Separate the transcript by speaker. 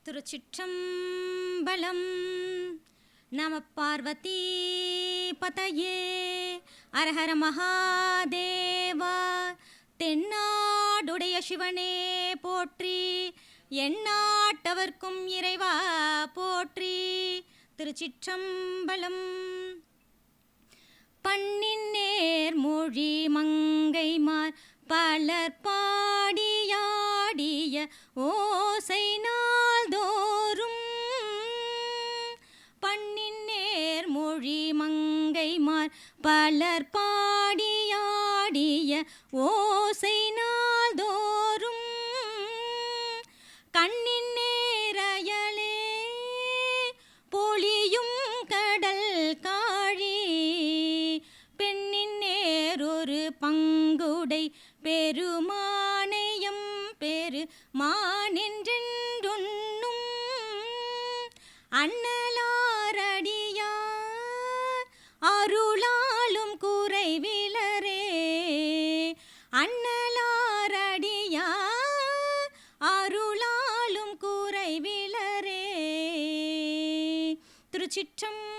Speaker 1: திருச்சிற்றம்பலம். நம பார்வதி பதயே. அரஹர மகாதேவா. தென்னாடுடைய சிவனே போற்றி, எந்நாட்டவர்க்கும் இறைவா போற்றி. திருச்சிற்றம்பலம். பண்ணின் நேர் மொழி மங்கைமார் பலர் பாடியாடிய ஓசை நாள்தோறும். பண்ணின் நேர் மொழி மங்கைமார் பலர் பாடியாடிய ஓசை நாள்தோறும். கண்ணின் நேரயலே பொழியும் கடல் காழி. பெண்ணின் நேரொரு பங்குடை பெருமானையம் பெருமானென்றென்றுண்ணும். அண்ணலாரடியார் அருளாலும் குறைவிலரே. அண்ணலாரடியார் அருளாலும் குறைவிலரே. திருச்சிற்றம்பலம்.